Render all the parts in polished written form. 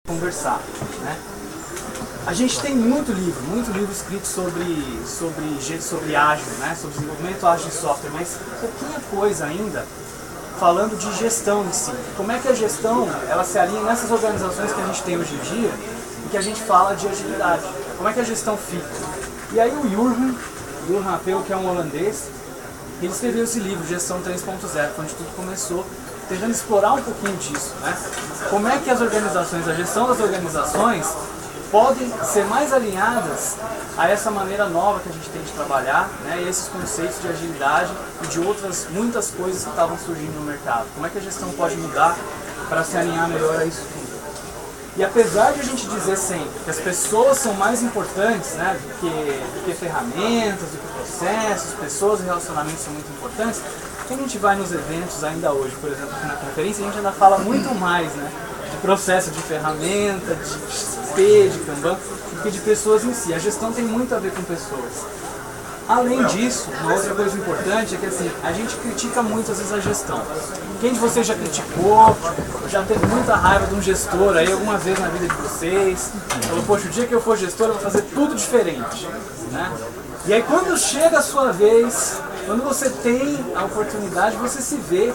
conversar, né? A gente tem muito livro escrito sobre ágil, né? Sobre desenvolvimento ágil de software, mas pouquinha coisa ainda falando de gestão em si. Como é que a gestão ela se alinha nessas organizações que a gente tem hoje em dia e que a gente fala de agilidade? Como é que a gestão fica? E aí o Jurgen Appel, que é um holandês, ele escreveu esse livro, Gestão 3.0, onde tudo começou, tentando explorar um pouquinho disso, né? Como é que as organizações, a gestão das organizações podem ser mais alinhadas a essa maneira nova que a gente tem de trabalhar, né? E esses conceitos de agilidade e de outras muitas coisas que estavam surgindo no mercado. Como é que a gestão pode mudar para se alinhar melhor a isso tudo? E apesar de a gente dizer sempre que as pessoas são mais importantes, né, do que ferramentas, do que processos, pessoas e relacionamentos são muito importantes, quando a gente vai nos eventos ainda hoje, por exemplo, aqui na conferência, a gente ainda fala muito mais, né, de processo, de ferramenta, de XP, de Kanban, do que de pessoas em si. A gestão tem muito a ver com pessoas. Além disso, uma outra coisa importante é que assim, a gente critica muito às vezes a gestão. Quem de vocês já criticou, já teve muita raiva de um gestor aí alguma vez na vida de vocês? Falou, poxa, o dia que eu for gestor eu vou fazer tudo diferente, né? E aí quando chega a sua vez, quando você tem a oportunidade, você se vê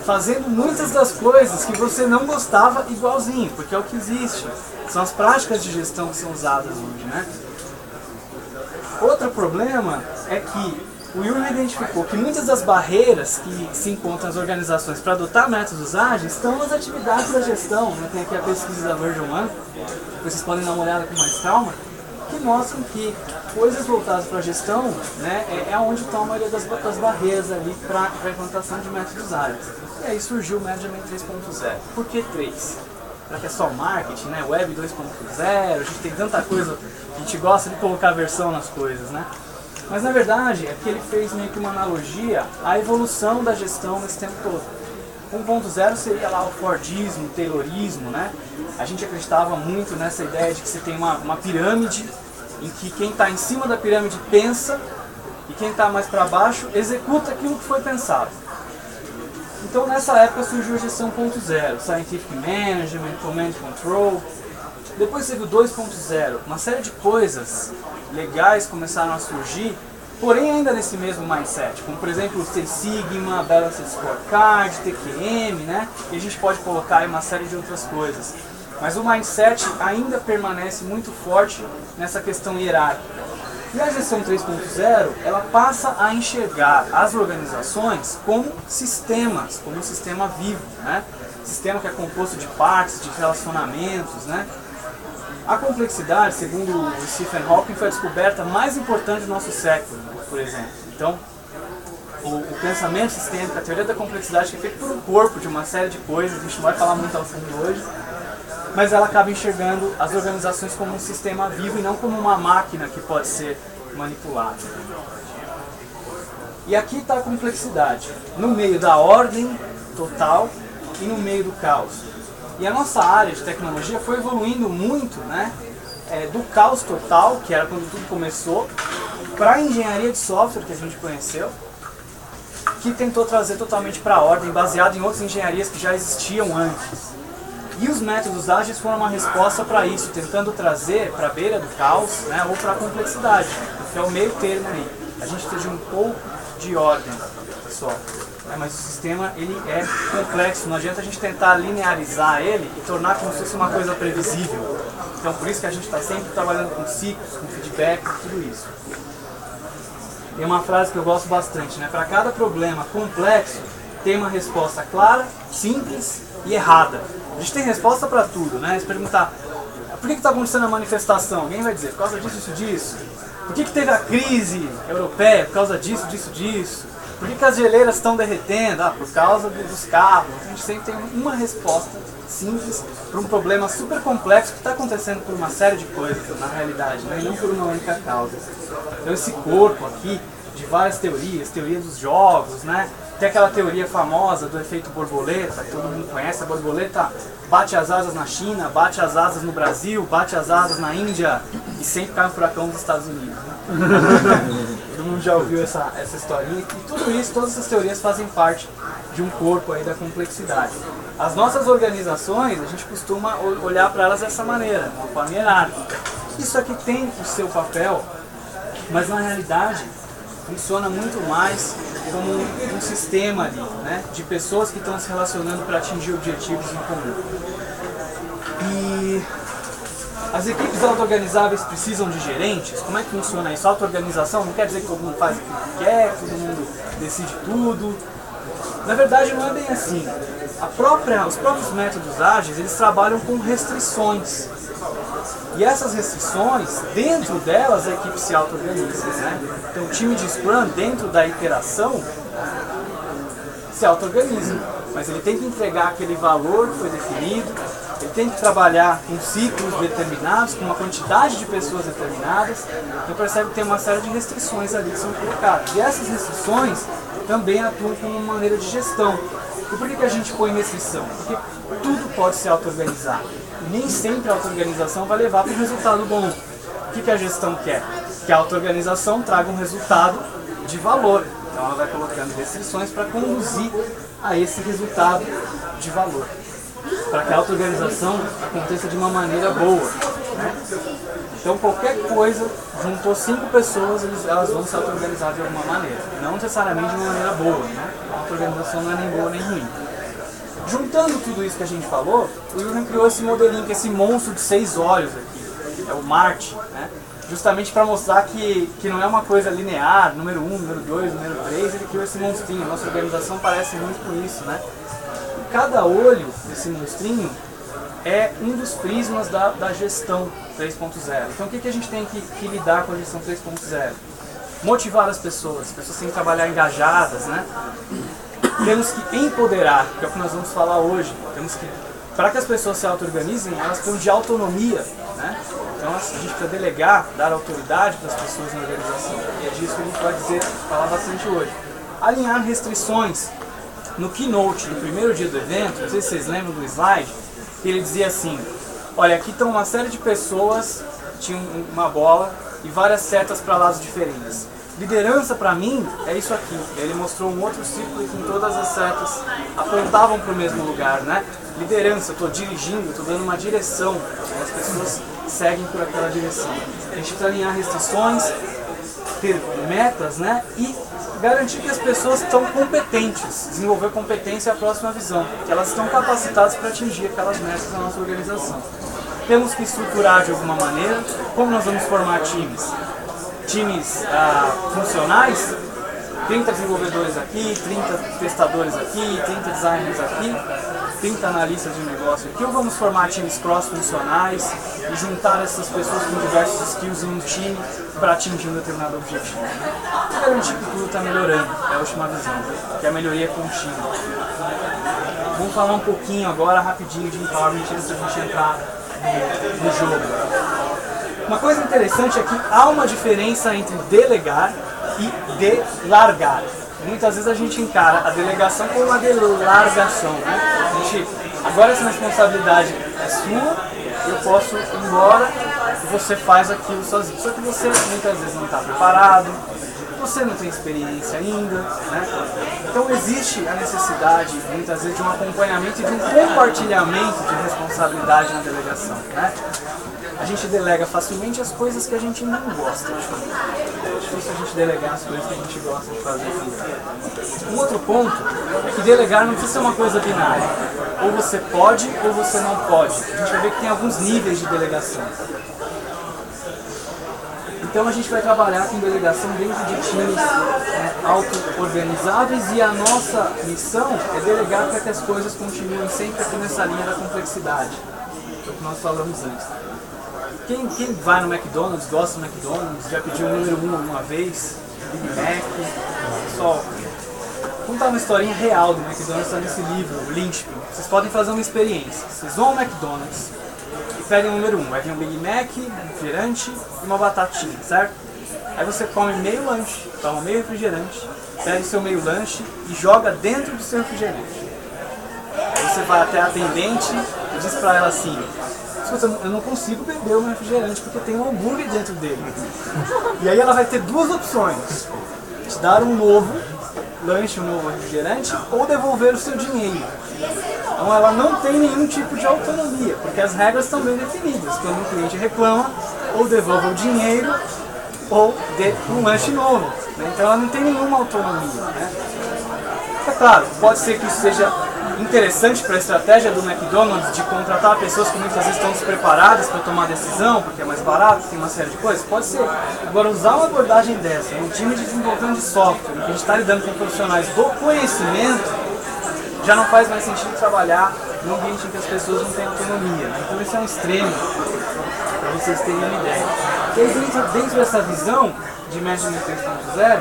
fazendo muitas das coisas que você não gostava igualzinho, porque é o que existe. São as práticas de gestão que são usadas hoje, né? Outro problema é que o Jurgen identificou que muitas das barreiras que se encontram nas organizações para adotar métodos ágeis estão nas atividades da gestão, né? Tem aqui a pesquisa da Virgin One, vocês podem dar uma olhada com mais calma, que mostram que coisas voltadas para a gestão, né, é onde estão a maioria das barreiras ali para a implantação de métodos ágeis. E aí surgiu o Management 3.0. Por que 3? Será que é só marketing, né? Web 2.0, a gente tem tanta coisa, a gente gosta de colocar versão nas coisas, né? Mas na verdade é que ele fez meio que uma analogia à evolução da gestão nesse tempo todo. 1.0 seria lá o Fordismo, o Taylorismo, né? A gente acreditava muito nessa ideia de que você tem uma pirâmide em que quem está em cima da pirâmide pensa e quem está mais para baixo executa aquilo que foi pensado. Então nessa época surgiu a gestão 1.0, Scientific Management, Command Control. Depois teve o 2.0, uma série de coisas legais começaram a surgir, porém ainda nesse mesmo mindset, como por exemplo o Six Sigma, Balanced Scorecard, TQM, né? E a gente pode colocar aí uma série de outras coisas. Mas o mindset ainda permanece muito forte nessa questão hierárquica. E a gestão 3.0, ela passa a enxergar as organizações como sistemas, como um sistema vivo, né? Sistema que é composto de partes, de relacionamentos, né? A complexidade, segundo o Stephen Hawking, foi a descoberta mais importante do nosso século, por exemplo. Então, o pensamento sistêmico, a teoria da complexidade, que é feita por um corpo de uma série de coisas, a gente não vai falar muito ao fundo hoje, mas ela acaba enxergando as organizações como um sistema vivo e não como uma máquina que pode ser manipulada. E aqui está a complexidade, no meio da ordem total e no meio do caos. E a nossa área de tecnologia foi evoluindo muito, né, do caos total, que era quando tudo começou, para a engenharia de software que a gente conheceu, que tentou trazer totalmente para a ordem, baseado em outras engenharias que já existiam antes. E os métodos ágeis foram uma resposta para isso, tentando trazer para a beira do caos, né, ou para a complexidade, que é o meio termo aí. A gente precisa de um pouco de ordem só. Mas o sistema ele é complexo, não adianta a gente tentar linearizar ele e tornar como se fosse uma coisa previsível. Então por isso que a gente está sempre trabalhando com ciclos, com feedback, tudo isso. Tem uma frase que eu gosto bastante, né? Para cada problema complexo tem uma resposta clara, simples e errada. A gente tem resposta para tudo, né? Se perguntar, por que está acontecendo a manifestação? Alguém vai dizer, por causa disso, disso, disso. Por que teve a crise europeia? Por causa disso, disso, disso. Por que as geleiras estão derretendo? Ah, por causa dos carros. A gente sempre tem uma resposta simples para um problema super complexo que está acontecendo por uma série de coisas, na realidade, né? E não por uma única causa. Então esse corpo aqui, de várias teorias, teoria dos jogos, né? Tem aquela teoria famosa do efeito borboleta, que todo mundo conhece. A borboleta bate as asas na China, bate as asas no Brasil, bate as asas na Índia e sempre cai um furacão nos Estados Unidos, né? Todo mundo já ouviu essa historinha. E tudo isso, todas essas teorias fazem parte de um corpo aí da complexidade. As nossas organizações, a gente costuma olhar para elas dessa maneira, de uma forma hierárquica. Isso aqui tem o seu papel, mas na realidade funciona muito mais como um sistema ali, né, de pessoas que estão se relacionando para atingir objetivos em comum. E as equipes auto-organizáveis precisam de gerentes? Como é que funciona isso? Auto-organização não quer dizer que todo mundo faz o que quer, que todo mundo decide tudo. Na verdade não é bem assim. Os próprios métodos ágeis, eles trabalham com restrições. E essas restrições, dentro delas a equipe se auto-organiza, né? Então o time de Scrum, dentro da iteração, se auto-organiza. Mas ele tem que entregar aquele valor que foi definido, ele tem que trabalhar com ciclos determinados, com uma quantidade de pessoas determinadas. Então percebe que tem uma série de restrições ali que são colocadas. E essas restrições também atuam como uma maneira de gestão. E por que a gente põe restrição? Porque tudo pode se auto-organizar. E nem sempre a auto-organização vai levar para um resultado bom. O que a gestão quer? Que a auto-organização traga um resultado de valor. Então ela vai colocando restrições para conduzir a esse resultado de valor. Para que a auto-organização aconteça de uma maneira boa, né? Então qualquer coisa, juntou 5 pessoas, elas vão se auto-organizar de alguma maneira. Não necessariamente de uma maneira boa, né? A auto-organização não é nem boa nem ruim. Juntando tudo isso que a gente falou, o Jürgen criou esse modelinho, que é esse monstro de 6 olhos aqui. É o Marte, né? Justamente para mostrar que não é uma coisa linear, número 1, número 2, número 3, ele criou esse monstrinho. A nossa organização parece muito com isso, né? Cada olho desse monstrinho é um dos prismas da gestão 3.0. Então o que a gente tem que lidar com a gestão 3.0? Motivar as pessoas têm que trabalhar engajadas, né? Temos que empoderar, que é o que nós vamos falar hoje. Para que as pessoas se auto-organizem, elas precisam de autonomia, né? Então a gente precisa delegar, dar autoridade para as pessoas na organização. E é disso que a gente vai falar bastante hoje. Alinhar restrições. No keynote do primeiro dia do evento, não sei se vocês lembram do slide, ele dizia assim: olha, aqui estão uma série de pessoas, tinham uma bola e várias setas para lados diferentes. Liderança para mim é isso aqui. Ele mostrou um outro círculo em que todas as setas apontavam para o mesmo lugar, né? Liderança, eu estou dirigindo, estou dando uma direção, né? As pessoas seguem por aquela direção. A gente precisa alinhar restrições, ter metas, né? E garantir que as pessoas estão competentes, desenvolver competência é a próxima visão, que elas estão capacitadas para atingir aquelas metas da nossa organização. Temos que estruturar de alguma maneira. Como nós vamos formar times? Times funcionais, 30 desenvolvedores aqui, 30 testadores aqui, 30 designers aqui, 30 analistas de negócio aqui, ou vamos formar times cross-funcionais e juntar essas pessoas com diversos skills em um time para atingir um determinado objetivo. E garantir que tudo está melhorando, é a última visão, que é a melhoria contínua. Vamos falar um pouquinho agora, rapidinho, de empowerment antes da gente entrar no jogo. Uma coisa interessante é que há uma diferença entre delegar e delargar. Muitas vezes a gente encara a delegação como uma delargação, né? Agora essa responsabilidade é sua, eu posso ir embora e você faz aquilo sozinho. Só que você muitas vezes não está preparado, você não tem experiência ainda, né? Então existe a necessidade, muitas vezes, de um acompanhamento e de um compartilhamento de responsabilidade na delegação, né? A gente delega facilmente as coisas que a gente não gosta de fazer. É difícil a gente delegar as coisas que a gente gosta de fazer. Um outro ponto é que delegar não precisa ser uma coisa binária. Ou você pode ou você não pode. A gente vai ver que tem alguns níveis de delegação. Então a gente vai trabalhar com delegação dentro de times auto-organizáveis e a nossa missão é delegar para que as coisas continuem sempre aqui nessa linha da complexidade. É o que nós falamos antes. Quem vai no McDonald's, gosta do McDonald's, já pediu o número 1 alguma vez, Big Mac, pessoal, vou contar uma historinha real do McDonald's, está nesse livro, o Lynchpin. Vocês podem fazer uma experiência, vocês vão ao McDonald's e pedem o número 1, vai vir um Big Mac, um refrigerante e uma batatinha, certo? Aí você come meio lanche, toma meio refrigerante, pega o seu meio lanche e joga dentro do seu refrigerante. Aí você vai até a atendente e diz pra ela assim: eu não consigo beber o meu refrigerante porque tem um hambúrguer dentro dele. E aí ela vai ter duas opções: te dar um novo lanche, um novo refrigerante, ou devolver o seu dinheiro. Então ela não tem nenhum tipo de autonomia, porque as regras estão bem definidas. Quando o cliente reclama, ou devolva o dinheiro, ou dê um lanche novo. Né? Então ela não tem nenhuma autonomia. Né? É claro, pode ser que isso seja interessante para a estratégia do McDonald's de contratar pessoas que muitas vezes estão despreparadas para tomar decisão, porque é mais barato, tem uma série de coisas, pode ser. Agora, usar uma abordagem dessa, um time de desenvolvimento de software, que a gente está lidando com profissionais do conhecimento, já não faz mais sentido trabalhar num ambiente em que as pessoas não têm autonomia. Né? Então esse é um extremo, para vocês terem uma ideia. E aí, dentro dessa visão de Management 3.0,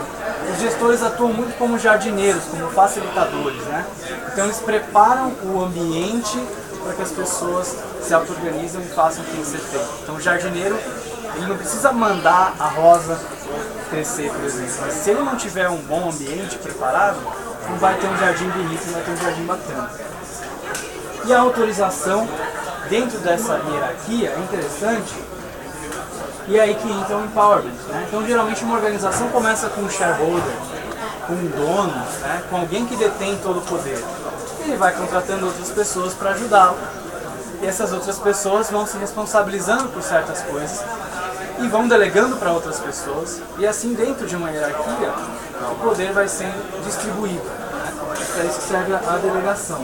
os gestores atuam muito como jardineiros, como facilitadores, né? Então eles preparam o ambiente para que as pessoas se auto-organizem e façam o que tem que ser feito. Então o jardineiro, ele não precisa mandar a rosa crescer, por exemplo, mas se ele não tiver um bom ambiente preparado, não vai ter um jardim bonito, não vai ter um jardim bacana. E a autorização dentro dessa hierarquia é interessante. E é aí que entra o empowerment. Né? Então, geralmente, uma organização começa com um shareholder, com um dono, né? Com alguém que detém todo o poder. Ele vai contratando outras pessoas para ajudá-lo. E essas outras pessoas vão se responsabilizando por certas coisas e vão delegando para outras pessoas. E assim, dentro de uma hierarquia, o poder vai sendo distribuído. Né? É isso que serve a delegação.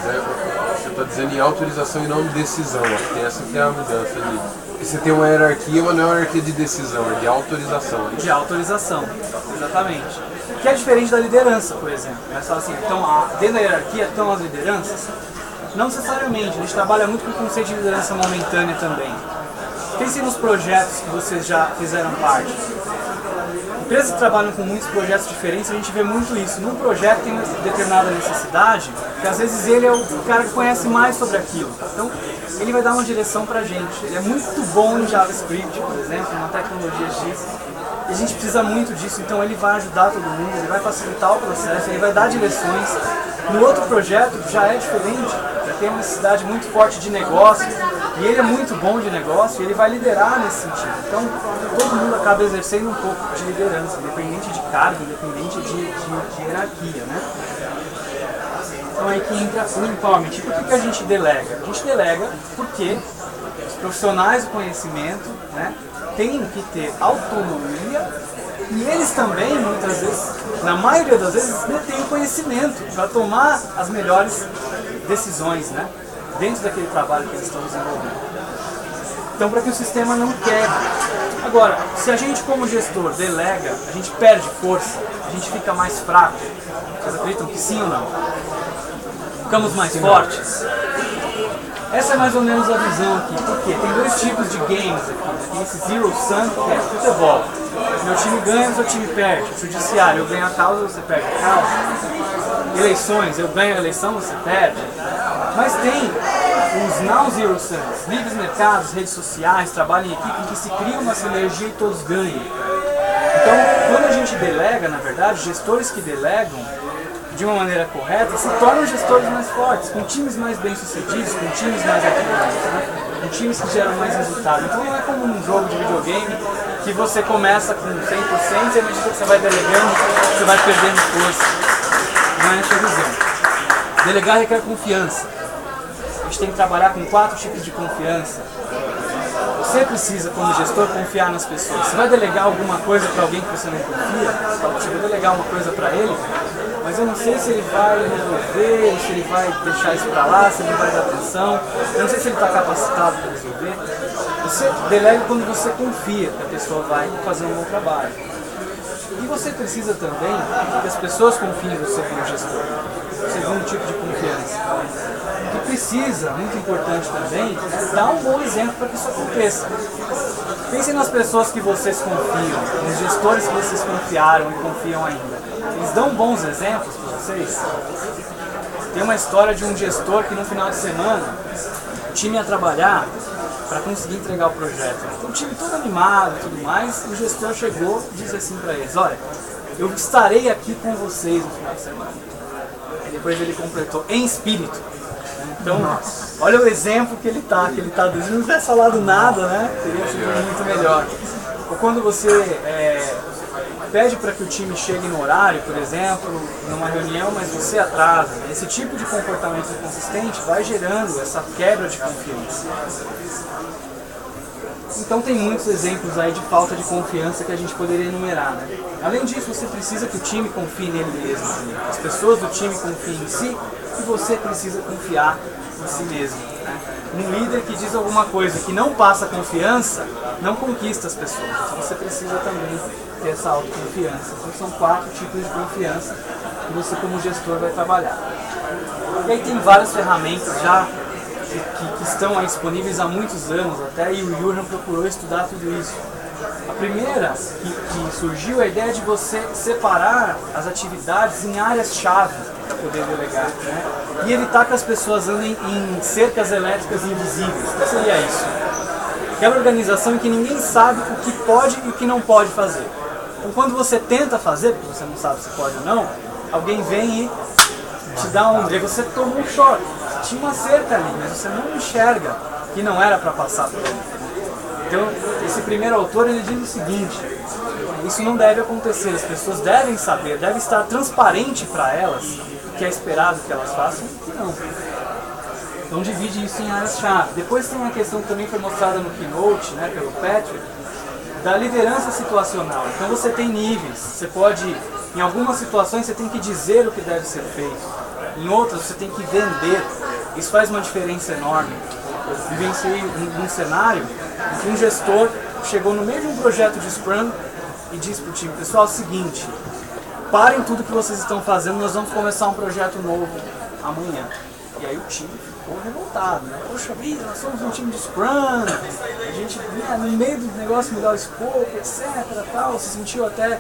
Você está dizendo em autorização e não decisão. Tem essa que é a mudança ali. Você tem uma hierarquia, mas não é uma hierarquia de decisão, é de autorização. De autorização, exatamente. Que é diferente da liderança, por exemplo. É só assim, então, dentro da hierarquia estão as lideranças? Não necessariamente, a gente trabalha muito com o conceito de liderança momentânea também. Pensem nos projetos que vocês já fizeram parte. Empresas que trabalham com muitos projetos diferentes, a gente vê muito isso. Num projeto tem uma determinada necessidade, que às vezes ele é o cara que conhece mais sobre aquilo. Então, ele vai dar uma direção pra gente. Ele é muito bom em JavaScript, por exemplo, uma tecnologia X. E a gente precisa muito disso, então ele vai ajudar todo mundo, ele vai facilitar o processo, ele vai dar direções. No outro projeto já é diferente, já tem uma necessidade muito forte de negócio, e ele é muito bom de negócio, e ele vai liderar nesse sentido. Então, todo mundo acaba exercendo um pouco de liderança, independente de cargo, independente de hierarquia, né? Então aí que entra o empowerment. E por que a gente delega? A gente delega porque os profissionais do conhecimento, né, têm que ter autonomia e eles também, muitas vezes, na maioria das vezes, detêm o conhecimento para tomar as melhores decisões, né, dentro daquele trabalho que eles estão desenvolvendo. Então, para que o sistema não quebre. Agora, se a gente como gestor delega, a gente perde força, a gente fica mais fraco. Vocês acreditam que sim ou não? Ficamos mais fortes? Essa é mais ou menos a visão aqui, porque tem dois tipos de games aqui. Tem esse zero sum, que é futebol. Meu time ganha, seu time perde. Judiciário, eu ganho a causa, você perde a causa. Eleições, eu ganho a eleição, você perde. Mas tem os não zero sums, livres mercados, redes sociais, trabalho em equipe, em que se cria uma sinergia e todos ganham. Então, quando a gente delega, na verdade, gestores que delegam de uma maneira correta se tornam gestores mais fortes, com times mais bem-sucedidos, com times mais atuantes, né? Com times que geram mais resultado. Então não é como num jogo de videogame que você começa com 100% e à medida que você vai delegando, você vai perdendo força. Não é essa a visão. Delegar requer confiança. A gente tem que trabalhar com 4 tipos de confiança. Você precisa, como gestor, confiar nas pessoas. Você vai delegar alguma coisa para alguém que você não confia, você vai delegar uma coisa para ele, mas eu não sei se ele vai resolver, se ele vai deixar isso para lá, se ele vai dar atenção, eu não sei se ele está capacitado para resolver. Você delega quando você confia que a pessoa vai fazer um bom trabalho. E você precisa também que as pessoas confiem em você como gestor. Segundo tipo de confiança. O que precisa, muito importante também, é dar um bom exemplo para que isso aconteça. Pensem nas pessoas que vocês confiam, nos gestores que vocês confiaram e confiam ainda. Eles dão bons exemplos para vocês? Tem uma história de um gestor que no final de semana o time ia trabalhar para conseguir entregar o projeto. Então, o time todo animado e tudo mais, o gestor chegou e disse assim para eles: olha, eu estarei aqui com vocês no final de semana. E depois ele completou, em espírito. Então, olha o exemplo que ele tá dando. Se não tivesse falado nada, né, teria sido muito melhor. Ou quando você pede para que o time chegue no horário, por exemplo, numa reunião, mas você atrasa. Esse tipo de comportamento inconsistente vai gerando essa quebra de confiança. Então tem muitos exemplos aí de falta de confiança que a gente poderia enumerar, né? Além disso, você precisa que o time confie nele mesmo, as pessoas do time confiem em si, e você precisa confiar em si mesmo, né? Um líder que diz alguma coisa que não passa confiança, não conquista as pessoas. Então você precisa também ter essa autoconfiança. Então são 4 tipos de confiança que você como gestor vai trabalhar. E aí tem várias ferramentas já que estão aí disponíveis há muitos anos até, e o Jurgen procurou estudar tudo isso. A primeira que surgiu é a ideia de você separar as atividades em áreas-chave para poder delegar, né? E evitar que as pessoas andem em cercas elétricas invisíveis. O que seria isso? Aquela organização em que ninguém sabe o que pode e o que não pode fazer. Então quando você tenta fazer, porque você não sabe se pode ou não, alguém vem e te dá e você tomou um choque. Tinha uma cerca ali, mas você não enxerga que não era para passar por ali. Então, esse primeiro autor ele diz o seguinte: isso não deve acontecer, as pessoas devem saber, deve estar transparente para elas o que é esperado que elas façam e não. Então divide isso em áreas-chave. Depois tem uma questão que também foi mostrada no Keynote, né, pelo Patrick, da liderança situacional. Então você tem níveis, você pode, em algumas situações você tem que dizer o que deve ser feito, em outras você tem que vender. Isso faz uma diferença enorme. Eu vivenciei um cenário em que um gestor chegou no meio de um projeto de Scrum e disse para o time: pessoal, é o seguinte, parem tudo que vocês estão fazendo, nós vamos começar um projeto novo amanhã. E aí o time ficou revoltado, né? Poxa vida, nós somos um time de Scrum, a gente, né, no meio do negócio mudar o escopo, etc. Tal, se sentiu até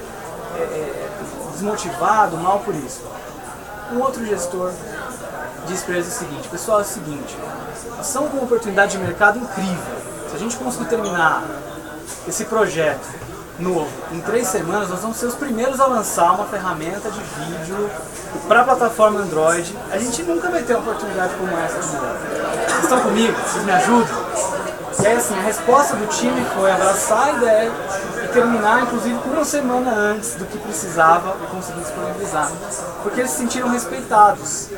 desmotivado, mal por isso. Um outro gestor disse para eles o seguinte: pessoal, é o seguinte, nós estamos com uma oportunidade de mercado incrível. Se a gente conseguir terminar esse projeto novo em 3 semanas, nós vamos ser os primeiros a lançar uma ferramenta de vídeo para a plataforma Android. A gente nunca vai ter uma oportunidade como essa de novo. Vocês estão comigo? Vocês me ajudam? E aí, assim, a resposta do time foi abraçar a ideia e terminar, inclusive, com 1 semana antes do que precisava e conseguir disponibilizar. Porque eles se sentiram respeitados.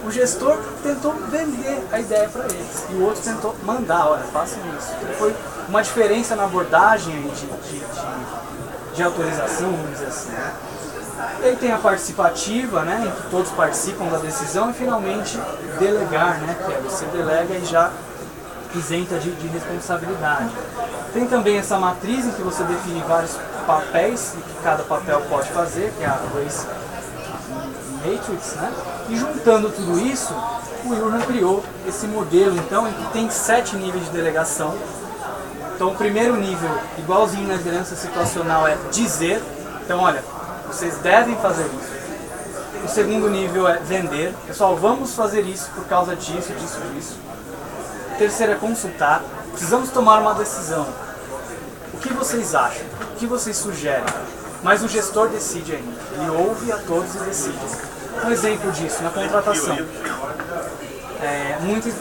O gestor tentou vender a ideia para eles e o outro tentou mandar: olha, façam isso. Então foi uma diferença na abordagem de autorização, vamos dizer assim, né? E aí tem a participativa, né, em que todos participam da decisão, e finalmente delegar, né, que é você delega e já isenta de responsabilidade. Tem também essa matriz em que você define vários papéis e que cada papel pode fazer, que é a Race Matrix, né? E juntando tudo isso, o Jurgen criou esse modelo, então, em que tem 7 níveis de delegação. Então o primeiro nível, igualzinho na liderança situacional, é dizer. Então, olha, vocês devem fazer isso. O segundo nível é vender. Pessoal, vamos fazer isso por causa disso, disso, disso. O terceiro é consultar. Precisamos tomar uma decisão. O que vocês acham? O que vocês sugerem? Mas o gestor decide ainda. Ele ouve a todos e decide. Um exemplo disso, na contratação.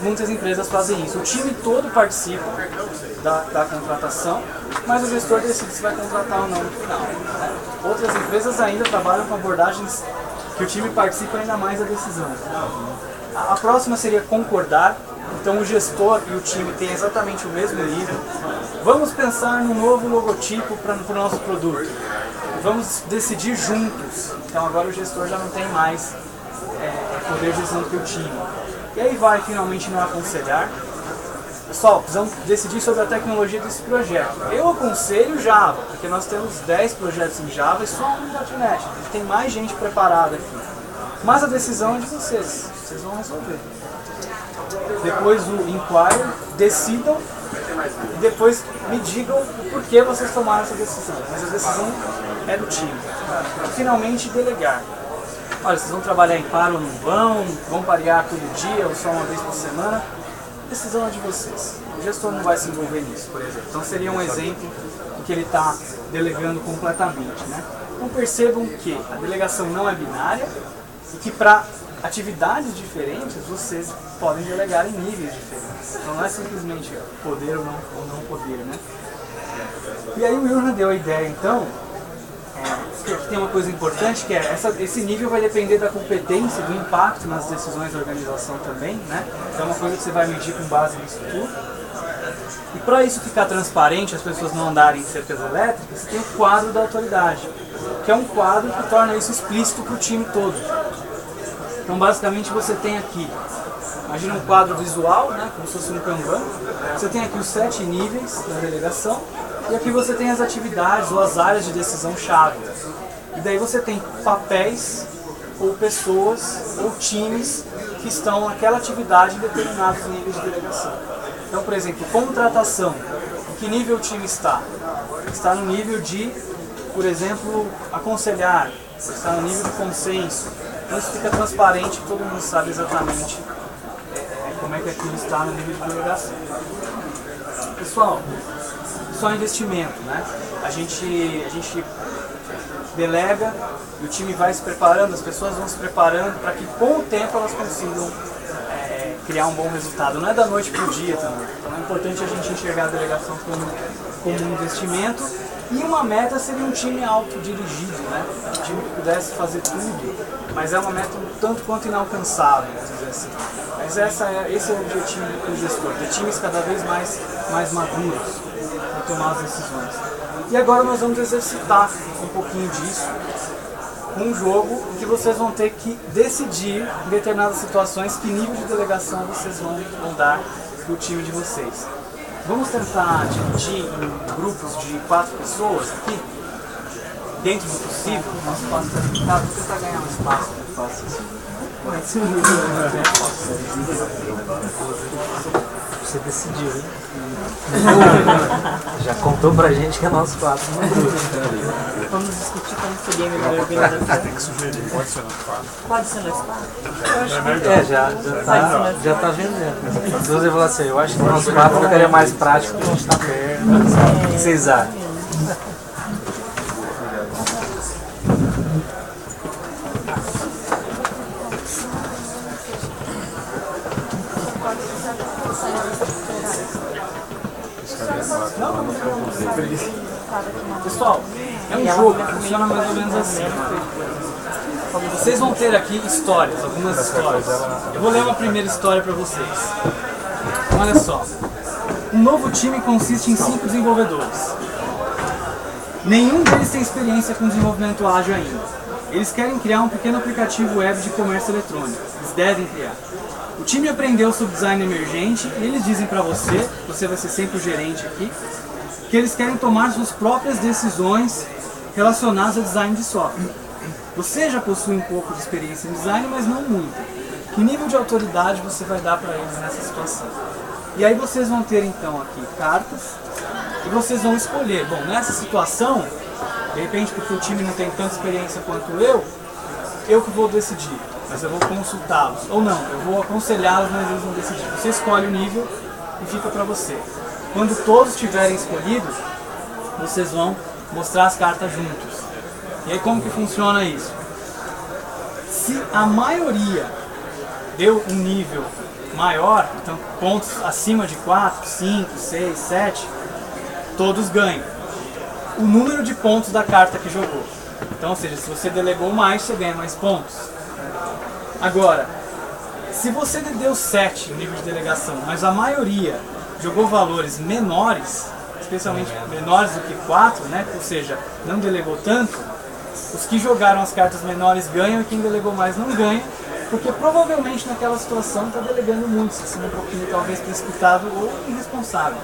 Muitas empresas fazem isso. O time todo participa da contratação, mas o gestor decide se vai contratar ou não no final, né? Outras empresas ainda trabalham com abordagens que o time participa ainda mais da decisão. A próxima seria concordar. Então o gestor e o time têm exatamente o mesmo nível. Vamos pensar num novo logotipo para o nosso produto. Vamos decidir juntos. Então agora o gestor já não tem mais poder de decisão que o time. E aí vai finalmente no aconselhar. Pessoal, precisamos decidir sobre a tecnologia desse projeto. Eu aconselho Java, porque nós temos 10 projetos em Java e só um em .NET. A gente tem mais gente preparada aqui. Mas a decisão é de vocês. Vocês vão resolver. Depois o inquire, decidam e depois me digam o porquê vocês tomaram essa decisão. Mas a decisão é do time. E finalmente delegar. Olha, vocês vão trabalhar em par ou não vão parear todo dia ou só uma vez por semana. A decisão é de vocês. O gestor não vai se envolver nisso, por exemplo. Então seria um exemplo em que ele está delegando completamente, né? Então percebam que a delegação não é binária e que para atividades diferentes vocês podem delegar em níveis diferentes. Então não é simplesmente poder ou não poder, né? E aí o Jurgen deu a ideia, então, Aqui tem uma coisa importante que é esse nível vai depender da competência, do impacto nas decisões da organização também, né? Então é uma coisa que você vai medir com base nisso tudo. E para isso ficar transparente, as pessoas não andarem em cercas elétricas, você tem o quadro da autoridade, que é um quadro que torna isso explícito para o time todo. Então basicamente você tem aqui, imagina um quadro visual, né, como se fosse um Kanban, você tem aqui os 7 níveis da delegação, e aqui você tem as atividades ou as áreas de decisão chave. E daí você tem papéis, ou pessoas, ou times que estão naquela atividade em determinados níveis de delegação. Então, por exemplo, contratação. Em que nível o time está? Está no nível de, por exemplo, aconselhar, está no nível de consenso. Então isso fica transparente, todo mundo sabe exatamente como é que aquilo está no nível de delegação. Pessoal, só investimento, né? A gente delega e o time vai se preparando, as pessoas vão se preparando para que com o tempo elas consigam criar um bom resultado. Não é da noite para o dia também. Então é importante a gente enxergar a delegação como um investimento. E uma meta seria um time autodirigido, né? Um time que pudesse fazer tudo, mas é uma meta um tanto quanto inalcançável, vamos dizer assim. Mas esse é o objetivo do gestor, ter times cada vez mais maduros para tomar as decisões. E agora nós vamos exercitar um pouquinho disso com um jogo em que vocês vão ter que decidir em determinadas situações que nível de delegação vocês vão dar para o time de vocês. Vamos tentar dividir em grupos de 4 pessoas aqui, dentro do possível. Nosso espaço está limitado, vou tentar ganhar um espaço que faça assim. Você decidiu, hein? Já contou pra gente que é nosso espaço no grupo. Vamos discutir como seria melhor organização. Tem que sugerir, pode ser no quadro. Pode ser no espaço? Já tá vendendo. As duas falou assim, eu acho que o nosso espaço ficaria mais prático porque a gente tá perto. O que vocês acham? Pessoal, é um jogo que funciona mais ou menos assim. Vocês vão ter aqui histórias, algumas histórias. Eu vou ler uma primeira história para vocês. Olha só. Um novo time consiste em 5 desenvolvedores. Nenhum deles tem experiência com desenvolvimento ágil ainda. Eles querem criar um pequeno aplicativo web de comércio eletrônico. Eles devem criar. O time aprendeu sobre design emergente e eles dizem para você, você vai ser sempre o gerente aqui, que eles querem tomar suas próprias decisões relacionadas a design de software. Você já possui um pouco de experiência em design, mas não muito. Que nível de autoridade você vai dar para eles nessa situação? E aí vocês vão ter então aqui cartas e vocês vão escolher. Bom, nessa situação, de repente porque o time não tem tanta experiência quanto eu que vou decidir, mas eu vou consultá-los. Ou não, eu vou aconselhá-los, mas eles vão decidir. Você escolhe o nível e fica para você. Quando todos estiverem escolhidos, vocês vão mostrar as cartas juntos. E aí como que funciona isso? Se a maioria deu um nível maior, então pontos acima de 4, 5, 6, 7, todos ganham o número de pontos da carta que jogou. Então, ou seja, se você delegou mais, você ganha mais pontos. Agora, se você deu 7 no nível de delegação, mas a maioria jogou valores menores, especialmente menores do que 4, né? Ou seja, não delegou tanto, os que jogaram as cartas menores ganham e quem delegou mais não ganha, porque provavelmente naquela situação está delegando muito, sendo um pouquinho talvez precipitado ou irresponsável.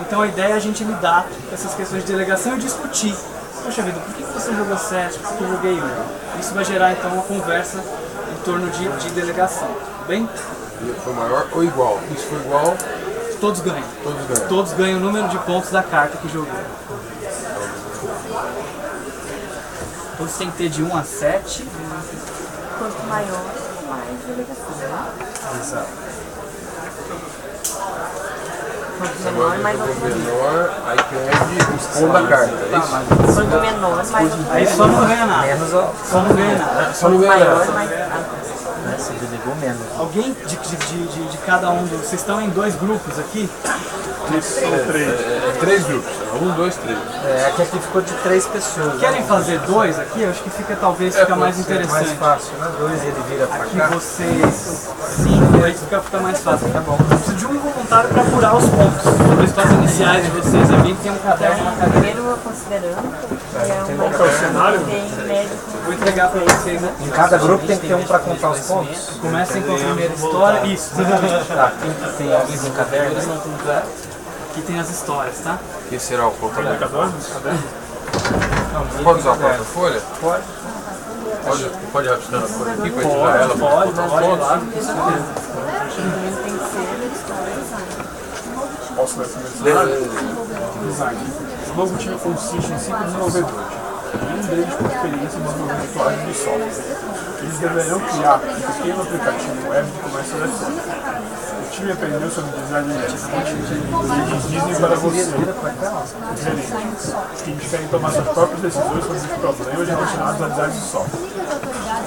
Então a ideia é a gente lidar com essas questões de delegação e discutir. Poxa vida, por que você jogou 7, por que eu joguei 1? Isso vai gerar então uma conversa em torno de delegação, tudo bem? Foi maior ou igual? Isso foi igual? Todos ganham. Todos ganham. Todos ganham o número de pontos da carta que jogou. Todos têm que ter de 1 a 7. Quanto maior, mais delegação. Exato. Quanto menor, mais autonomia. Menor, aí perde os pontos da carta, é isso? Quanto menor, mais autonomia. Aí só não ganha nada. Menos Só não ganha nada. Só não ganha Maior, nada. mais... você delegou menos. Alguém de cada um dos... Vocês estão em 2 grupos aqui. Três grupos. 1, 2, 3. É, aqui ficou de 3 pessoas. Querem fazer 2 aqui? Eu acho que talvez fica mais Mais interessante. fácil, né? 2 ele vira pra Aqui cá. vocês. Sim, aí fica mais fácil. Tá bom. Preciso de um voluntário para apurar os pontos. Os resultados iniciais de vocês. Alguém tem um caderno na cadeira. Primeiro, considerando que é uma Qual é o cenário? tem médico. Vou entregar para vocês, né? Em cada grupo tem que ter um pra contar os pontos. Comecem com a primeira história. Isso. Tá, tem alguém com caderno? Eles não completam. Aqui tem as histórias, tá? Quem será o contador? Marcador? Pode usar a própria folha? Pode. Pode rabiscar na folha aqui para tirar ela? Pode, botar os pode, pontos? claro, com certeza. Posso ler primeiro? Design. O novo time consiste em 5 desenvolvedores. Um deles com experiência em desenvolvimento de ágil de software. Eles deverão criar um pequeno aplicativo web de comércio eletrônico. O time aprendeu sobre design de eles dizem para você, gerentes, que eles querem tomar suas próprias decisões sobre os problemas relacionados a design de software.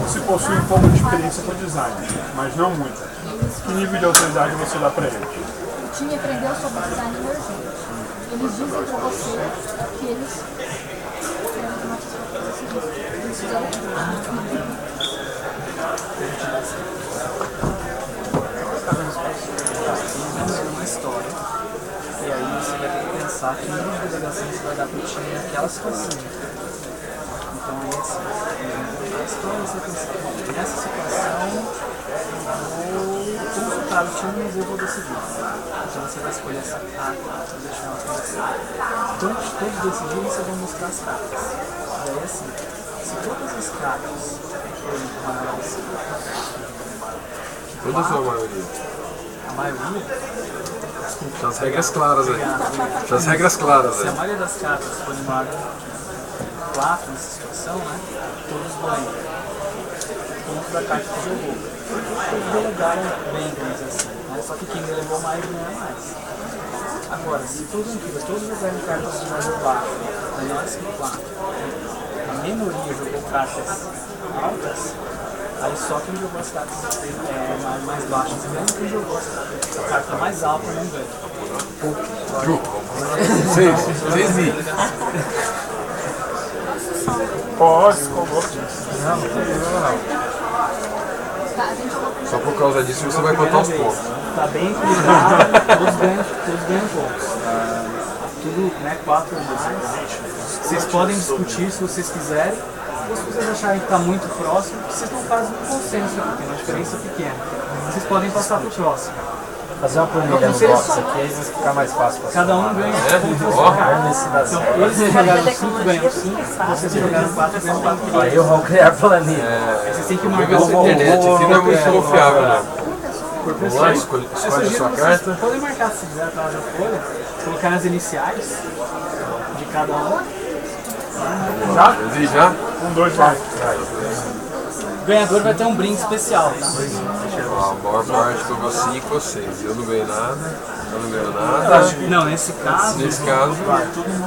Você possui um pouco de experiência com design, mas não muita. Que nível de autoridade você dá para eles? O time aprendeu sobre design emergente. Eles dizem para você que eles querem tomar suas Uma história. E aí você vai ter que pensar que nível de delegação você vai dar para o time naquela situação. Então aí assim, a história você pensa, nessa situação eu vou consultar o time, mas eu vou decidir. Então você vai escolher essa carta, vou deixar uma conversa. Então todos decidirem, vocês vão mostrar as cartas. Daí assim, se todas as cartas forem manuais, Todas ou a maioria? a maioria, São as regras claras aí. São as regras claras se a aí. maioria das cartas forem marcas 4 nessa situação, né, todos ganham ponto da carta que jogou. Todos delegaram bem, vamos dizer assim, né? Só que quem levou mais ganha mais. Agora, se todos jogarem cartas de valor baixo, menores que 4, a minoria jogou cartas altas, aí só quem jogou as cartas mais baixas ganha, quem jogou a carta mais alta não ganha. Vocês viram. Pode, colocou. Só por causa disso você vai contar os pontos. Tá bem equilibrado, todos ganham pontos. Tudo, né, 4 vezes. Vocês podem discutir se vocês quiserem, ou se vocês acharem que está muito próximo, vocês estão quase no consenso aqui, tem uma diferença pequena. Vocês podem passar para o próximo. Fazer uma planilha no box aqui, aí vai ficar mais fácil. Cada um ganha Então, eles que jogaram 5 ganham 5, vocês que jogaram 4 ganham 4. Aí eu vou criar planilha. Vocês têm que marcar Essa internet aqui não é muito confiável, né? Vamos lá, pessoas. escolhe Essa a sua gira vocês carta. podem marcar se quiser atrás da folha, colocar as iniciais de cada um. E já? 1, 2, vai. O ganhador vai ter um brinde especial, tá? A maior parte pegou 5 ou 6. Eu não ganhei nada. Eu não ganho nada. Não, nesse caso, Nesse caso,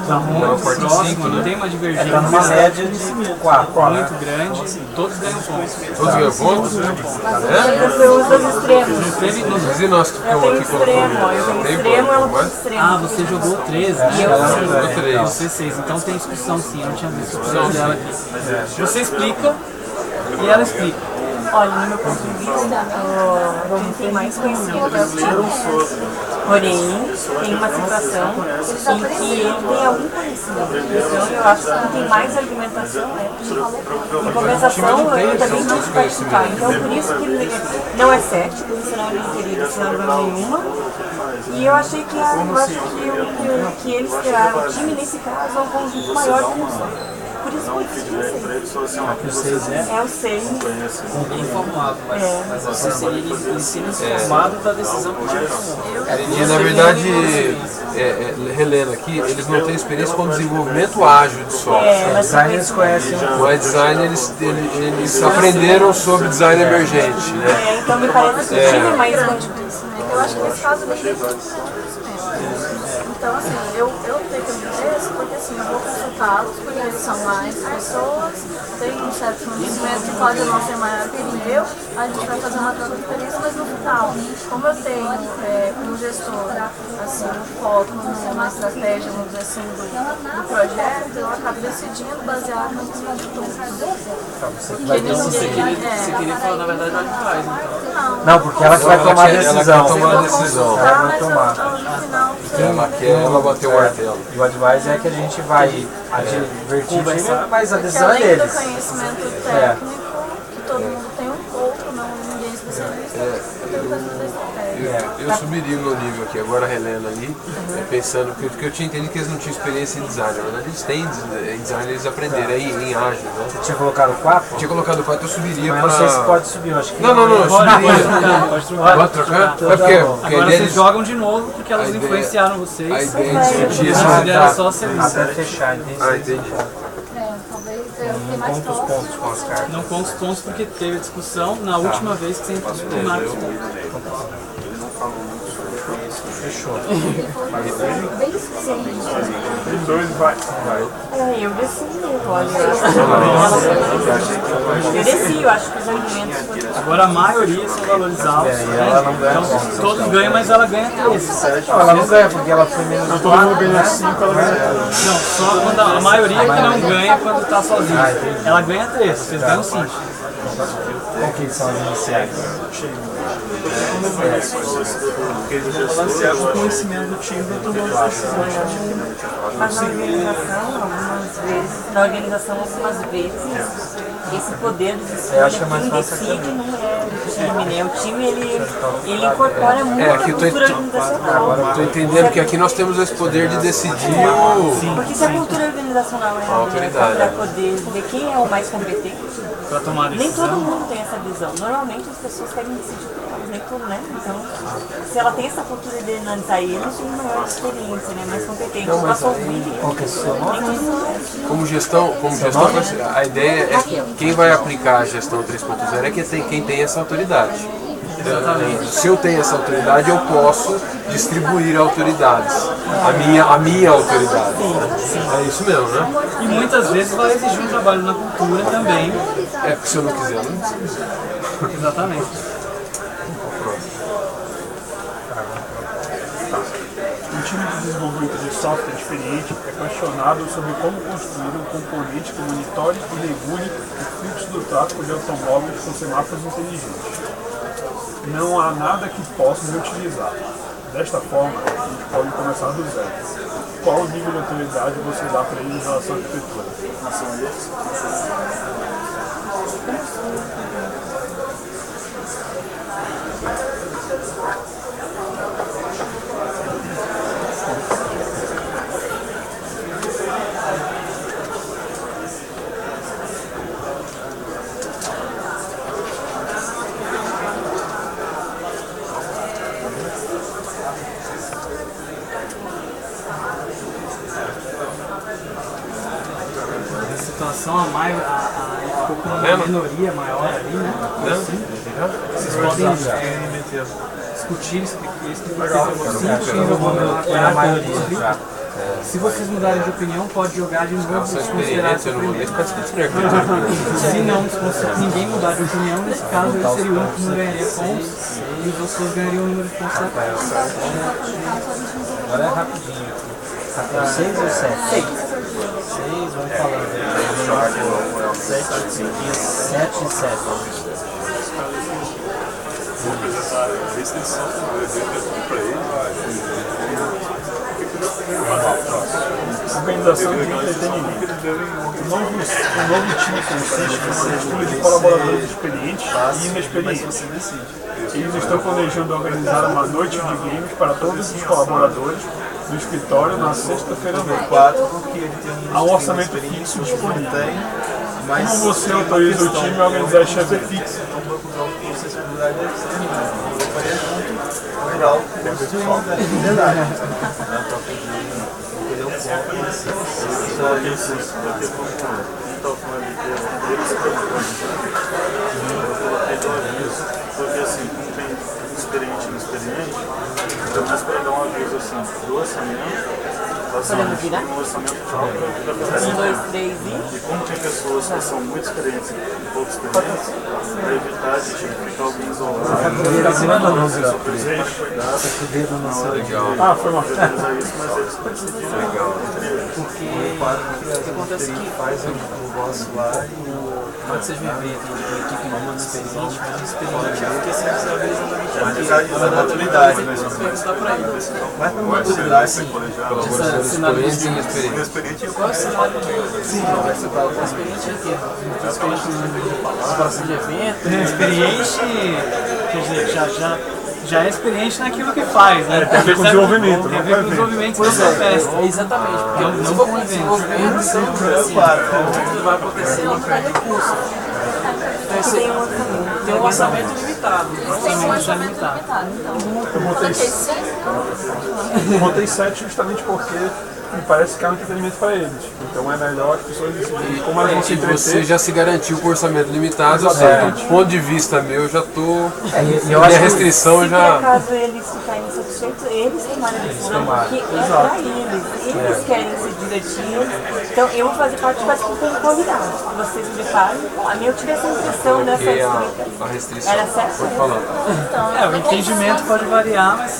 tá muito parte próximo, cinco, não né? tem uma divergência Tá numa média de 4. muito grande, todos ganham pontos. todos ganham pontos? É? Eu uso os extremos. Teve no- Mas e nós que Eu ficamos tenho aqui colocando? extremo, ó. Eu tenho Tem extremo, ela ponto, tem mas? extremo. Ah, você jogou 13, né? Jogou 3. Você 6, então tem discussão sim, eu não tinha visto a discussão dela aqui. Você explica e ela explica. Olha, no meu ponto de vista, o Ron tem mais conhecimento das coisas. Porém, tem uma situação em que ele tem algum conhecimento. Então, eu acho que quem tem mais argumentação é ele. Em compensação, eu também não se participar. Então, por isso que ele não é cético, senão ele não teria decisão nenhuma. E eu achei que, que eles criaram o time, nesse caso, é um conjunto maior que um só. Por isso que eu disse é o 6. Informado, mas você seria informado da decisão que tinha tomado. E na verdade, relendo aqui, eles não têm experiência com desenvolvimento ágil de software. Designers conhecem No design eles aprenderam sobre design emergente, né? Então, me parece que o time é mais Eu acho que nesse caso vai ser muito isso mesmo. Então, assim, eu tenho que interesse porque assim, eu vou consultá-los, porque eles são mais pessoas, tem um certo conhecimento que pode não ser maior que o meu, a gente vai fazer uma troca de experiência, mas no final, como eu tenho como gestor assim, um foco numa estratégia, vamos dizer assim, do projeto, eu acabo decidindo baseado no que de todos. Você queria falar, na verdade, ela que faz, então. Não, porque ela que vai tomar a decisão. Ela quer tomar a decisão. Ela vai tomar. Ela bateu o martelo. E o advisor é que a gente vai advertir, mas a decisão é além do deles. conhecimento técnico, que todo mundo tem um pouco, não ninguém é especialista, eu tenho que fazer estratégia. Eu subiria o meu nível aqui, agora relendo ali, pensando, porque eu tinha entendido que eles não tinham experiência em design, na verdade eles têm em design, eles aprenderam em ágil, né? Você tinha colocado 4? Tinha colocado 4, eu subiria Mas para... não sei se pode subir, eu acho que Não, eu subiria. Pode trocar. Pode trocar? Então É porque Agora eles... vocês jogam de novo porque elas A ideia- influenciaram vocês. A ideia é discutir esse... Considera só serviço. até fechar, entendi. Entendi. Talvez eu fiquei mais Conta os próximo. pontos com as cartas. Não conta os pontos porque teve a discussão na última vez que você entrou no Marcos. Fechou. Bem suficiente. Tem dois, vai. Eu desci, olha. Eu desci, eu acho que os argumentos foram. Agora a maioria são valorizados. E ela não ganha Então pontos. todos ganham, mas ela ganha 3. Não, ela não ganha porque ela foi menos Todo mundo ganha 5, ela ganha 3. Não, só quando a maioria que não ganha quando tá sozinha. Ela ganha 3, vocês ganham 5. Qual que são as iniciais? Balancear o conhecimento do time para tomar as decisões. Mas na organização, algumas vezes, esse poder de Eu acho que é escolha, mais quem fácil decide não é o time, né? O time, ele incorpora muito aqui a eu tô cultura organizacional. Estou entendendo que aqui nós temos esse poder de decidir o... Porque se a cultura organizacional é autoridade. para poder ver quem é o mais competente, Para tomar a nem decisão. todo mundo tem essa visão. Normalmente as pessoas querem decidir por elas, nem todo, né? Então, se ela tem essa cultura de analisar eles, tem maior experiência, né? Mais competente. Não, mas Qual que é o seu nome? Como gestão, a ideia é que quem vai aplicar a gestão 3.0 é quem tem essa autoridade. Se eu tenho essa autoridade, eu posso distribuir autoridades. A minha autoridade. É isso mesmo, né? E muitas vezes vai exigir um trabalho na cultura também. É porque se eu não quiser, eu não preciso. Exatamente. Um time de desenvolvimento de software experiente é questionado sobre como construir um componente que monitore e regule o fluxo do tráfego de automóveis com semáforos inteligentes. Não há nada que possa reutilizar. Desta forma, a gente pode começar do zero. Qual o nível de autoridade você dá para ele em relação à arquitetura? Nessa situação, ele ficou com uma minoria maior ali, né? Vocês podem discutir esse tipo de coisa. A maioria. Se vocês mudarem de opinião, pode jogar de novo e desconsiderar essa Eu não vou nem primeira. ficar discutindo arquitetura. Se não, ninguém mudar de opinião, nesse caso ele seria o único que não ganharia pontos e os outros ganhariam o número de pontos. Agora é rapidinho. 6 ou 7? 6, vamos falando. 7 e 7. Organização de entretenimento. O novo time consiste em uma mistura de colaboradores experientes e inexperientes. Eles estão planejando organizar uma noite de games para todos os colaboradores do escritório na sexta-feira à noite. Há um orçamento fixo disponível. Como você autoriza o time a organizar este evento? Porque assim, como tem experiente e inexperiente, então mais para dar um aviso assim, do orçamento, um orçamento próprio da 1, 2, 3 e como tem pessoas que são muito experientes e pouco experientes, para evitar de ficar alguém isolado, Ah, foi uma isso, mas eles participam. Legal. porque o que acontece é que faz o vosso lá e não que seja um evento de equipe muito experiente, mas experiente é porque você precisa ver exatamente a maturidade, né? Você vai estudar pra ele. Mas não maturidade, sim. Colaborações experientes e inexperientes. Qual é o cenário que sim, vai estudar o experiente aqui? Experiente em preparação de evento. Experiente, quer dizer, já é experiente naquilo que faz, né? Tem a ver com desenvolvimento, Tem a ver com o desenvolvimento da festa. Exatamente, porque Não se com for com evento. desenvolvimento, tudo vai acontecer e perde custo. Então, tem um orçamento limitado. Tem um orçamento limitado, então. Eu montei 7 justamente porque me parece que é um entretenimento para eles. Então é melhor as pessoas decidirem como elas vão se E você entreter. já se garantiu com orçamento limitado, Exatamente. do ponto de vista meu, já tô. E eu Minha acho que restrição Se por já. acaso eles ficarem insatisfeitos, eles tomaram a decisão, porque é pra eles querem se divertir. Então eu vou fazer parte como convidado. Vocês me preparam. A minha eu tive essa impressão dessa Porque experiência. a restrição. Era certo. Pode falar. O entendimento pode variar, mas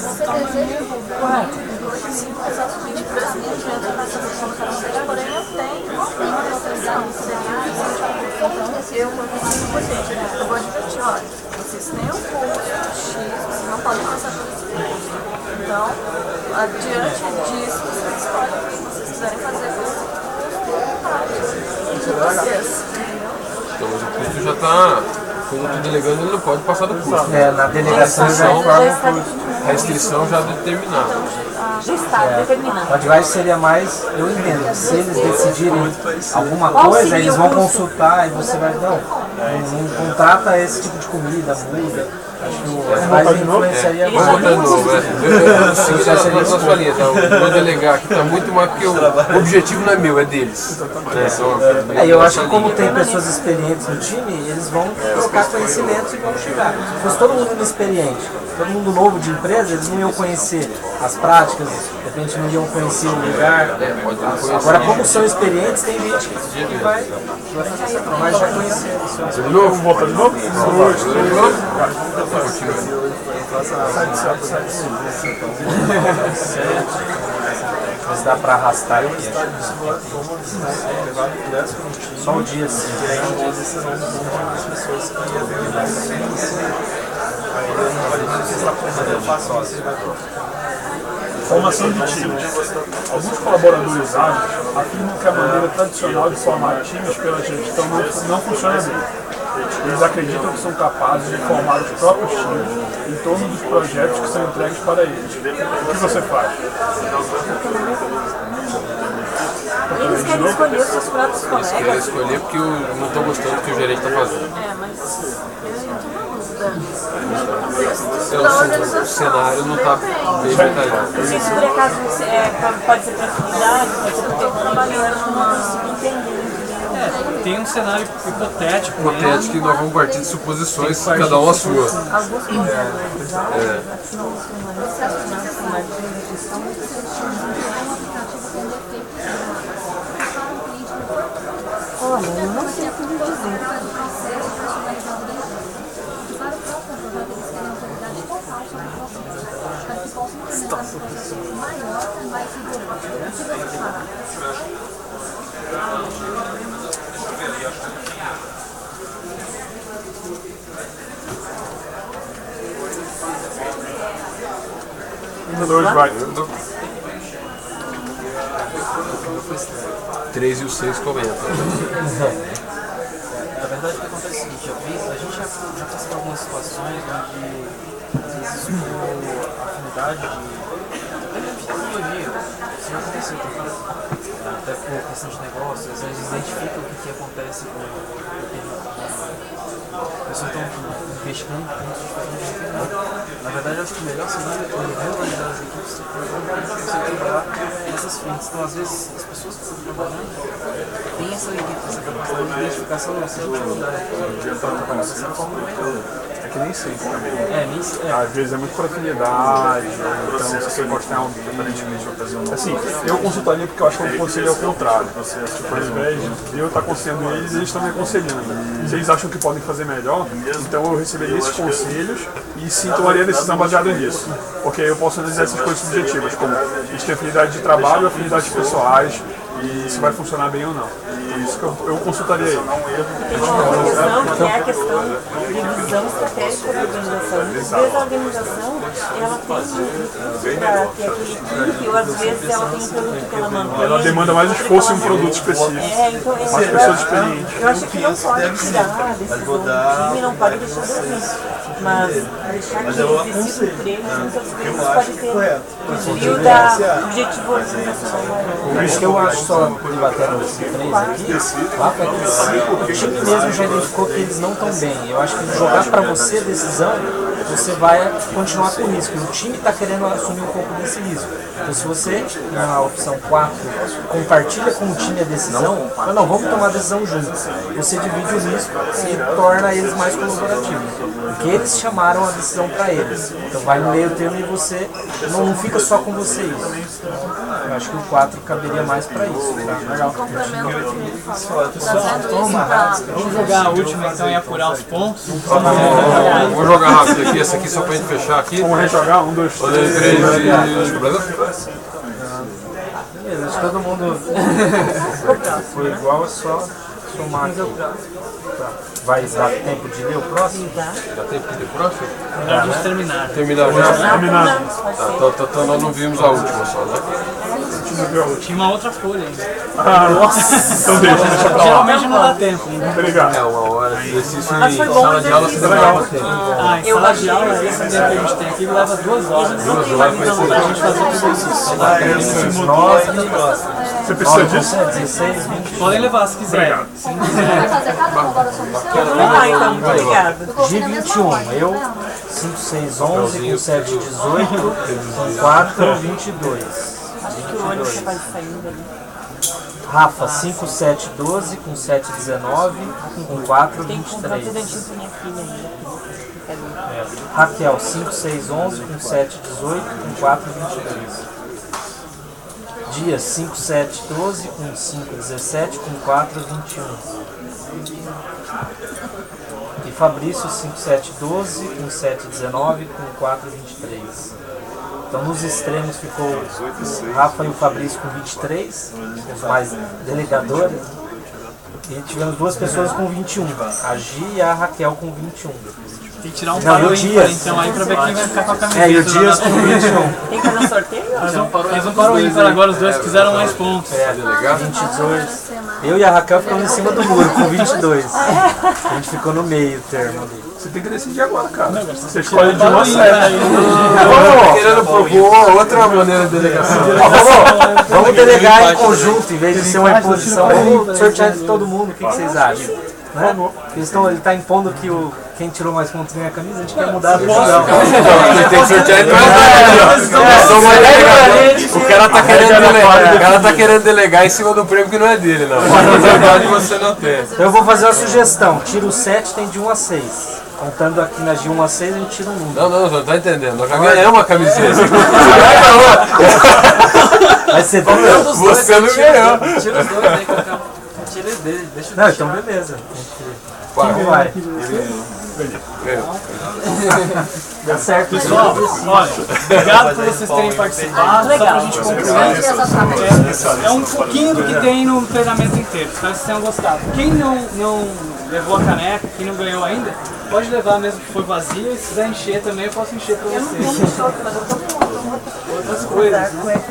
Correto. Exatamente por esse entendimento que nós estamos colocando vocês, porém eu tenho uma proteção. Então eu vou dizer por gente, eu vou advertir, olha, vocês têm um custo X, vocês não podem passar por esse custo. Então, adiante disso, vocês podem, o que vocês quiserem fazer com esse custo, vocês. Então, mas o custo já está. Como eu estou delegando, ele não pode passar do custo. na delegação já Restrição, informa. restrição já determinada. Já está determinado. O advice seria mais, eu entendo, se eles decidirem alguma Qual coisa, seria eles o vão custo? consultar e você vai, não contrata esse tipo de comida, muda. Acho que o advice influenciaria Vamos mais. botar de novo, eu sigo na sua linha, tá? Eu vou delegar aqui, tá muito mais porque o objetivo não é meu, é deles. Eu acho que como tem pessoas experientes no time, eles vão trocar conhecimentos e vão chegar. Se fosse todo mundo inexperiente, todo mundo novo de empresa, eles não iam conhecer as práticas, de repente não iam conhecer o lugar. Agora, como são experientes, tem gente que vai fazer, mas já conhecer. De novo? Volta de novo? Mas dá pra arrastar e só um dia assim. Formação de times. Alguns colaboradores ágeis afirmam que a maneira tradicional de formar times pela gestão não funciona bem. Eles acreditam que são capazes de formar os próprios times em torno dos projetos que são entregues para eles. O que você faz? Eles querem escolher os seus próprios Quero colegas. escolher porque eu não estou gostando do que o gerente está fazendo. Mas eu O cenário não está bem detalhado. Se isso por acaso pode ser proximidade, pode ser porque eu estou trabalhando, eu não consigo entender. tem um cenário hipotético. Hipotético que nós vamos partir de suposições, cada uma sua. Alguns colaboradores olha, eu não sei o que lhe dizer. Dois vai. 3 e o 6 comentam. Na verdade, o que acontece é o seguinte, a gente já passou por algumas situações onde, às vezes, por afinidade de tecnologia, isso não aconteceu também. Até por questão de negócio, às vezes identifica o que acontece com a pessoa está investigando pontos diferentes. Na verdade, eu acho que o melhor cenário é reorganizar as equipes para conseguir trabalhar nessas frentes. Então, às vezes, as pessoas que estão trabalhando têm essa capacidade de identificação da nossa dificuldade. Então, dessa forma, melhor. que nem sempre também. Às vezes é muito por afinidade, então se você gosta de alguém. Assim, eu consultaria porque eu acho que o conselho é o contrário. Tipo, ao invés de eu estar aconselhando eles, eles estão me aconselhando. Se eles acham que podem fazer melhor, então eu receberia esses conselhos e sim tomaria a decisão baseada nisso. Porque aí eu posso analisar essas coisas subjetivas, como eles têm afinidade de trabalho, afinidades pessoais, e se vai funcionar bem ou não. Por isso que eu consultaria ele. Tem uma organização que é a questão de visão estratégica da organização. Muitas vezes a organização ela tem para ter aquele equipe, ou às vezes ela tem um produto que ela mantém. Ela demanda mais esforço em um produto específico. Então, mais pessoas experientes. Eu acho que não pode tirar a decisão do time, não pode deixar dormir. Mas deixar que existe o treino, muitas vezes pode ter desvio da objetivo organizacional maior. O que eu acho só debatendo esses três aqui, Rafa, é que se o time mesmo já identificou que eles não estão bem, eu acho que jogar para você a decisão, você vai continuar com o risco. E o time está querendo assumir um pouco desse risco. Então se você, na opção 4, compartilha com o time a decisão, fala, não, vamos tomar a decisão juntos. Você divide o risco e torna eles mais colaborativos. Porque eles chamaram a decisão para eles. Então vai no meio termo e você não fica só com você isso. Eu acho que o 4 caberia mais para isso. Tá? Legal. Vamos jogar a última então e apurar os pontos. Vou jogar rápido aqui, essa aqui só pra gente fechar aqui. Vamos rejogar? 1, 2, 3. Beleza, acho que todo mundo foi igual, é só somar aqui. Tá. Vai dar tempo de ler o próximo? Dá tempo de ler o próximo? Vamos terminar. Terminar já? Terminado. Tá, então nós não vimos a última só, né? Tinha uma outra folha ainda. Ah, nossa. Então deixa pra lá. Geralmente não dá tempo. Obrigado. É, uma hora de exercício Mas foi em bom sala de aula, você exercício. demorava tempo. Em sala de aula, esse tempo que a gente tem aqui leva 2 horas. 2 horas pra Pra gente fazer tudo isso. 9, Você precisa disso? 16, 20. Podem levar se quiserem. Vai fazer cada uma agora sobre Vamos lá então, muito obrigada. G21, eu 5, 6, 11, com 7, 18, com 4, 22. Acho que o ônibus capaz de sair dali. Rafa, 5, 7, 12, com 7, 19, com 4, Tem que comprar 23. presentinho pra minha filha ainda. Raquel, 5, 6, 11, com 7, 18, com 4, 22. Dias, 5, 7, 12, com 5, 17, com 4, 21. E Fabrício, 5, 7, 12, com 7, 19, com 4, 23. Então nos extremos ficou o Rafa e o Fabrício com 23, os mais delegadores. E tivemos 2 pessoas com 21, a Gi e a Raquel com 21. Tem que tirar um Não, par e o ímpar, Dias? então, aí pra ver quem vai ficar com a camiseta. É, e o Dias com 21. Tem que fazer um sorteio? Eles não param ímpar agora, os dois fizeram mais pontos. 22. Eu e a Raquel ficamos em cima do muro com 22. A gente ficou no meio termo ali. Você tem que decidir agora, cara. Você escolhe de 1 a 7. Querendo propor outra maneira de delegação. Vamos delegar em conjunto, em vez de ser uma imposição. Vamos sortear de todo mundo, o que vocês acham? Né? Ele está impondo que quem tirou mais pontos ganha a camisa, a gente quer mudar a decisão. Tem que sortear entre nós. O cara tá querendo delegar em cima do prêmio que não é dele, não. Na verdade você não tem. Então eu vou fazer uma sugestão. Tira o 7, tem de 1 a 6. Contando aqui nas de 1 a 6, a gente tira um número. Não, não tá entendendo. Nós já ganhamos a camiseta. Vai ser dois. Você não ganhou. Tira os dois aí, qualquer um. Tira eles dele, deixa Não, então beleza. Quem vai? Dá certo. Pessoal, olha, obrigado por vocês terem participado. Só pra gente concluir, é um pouquinho do que tem no treinamento inteiro. Espero que vocês tenham gostado. Quem não levou a caneca, quem não ganhou ainda, pode levar mesmo que for vazia. E se quiser encher também, eu posso encher pra vocês. Outras coisas, né?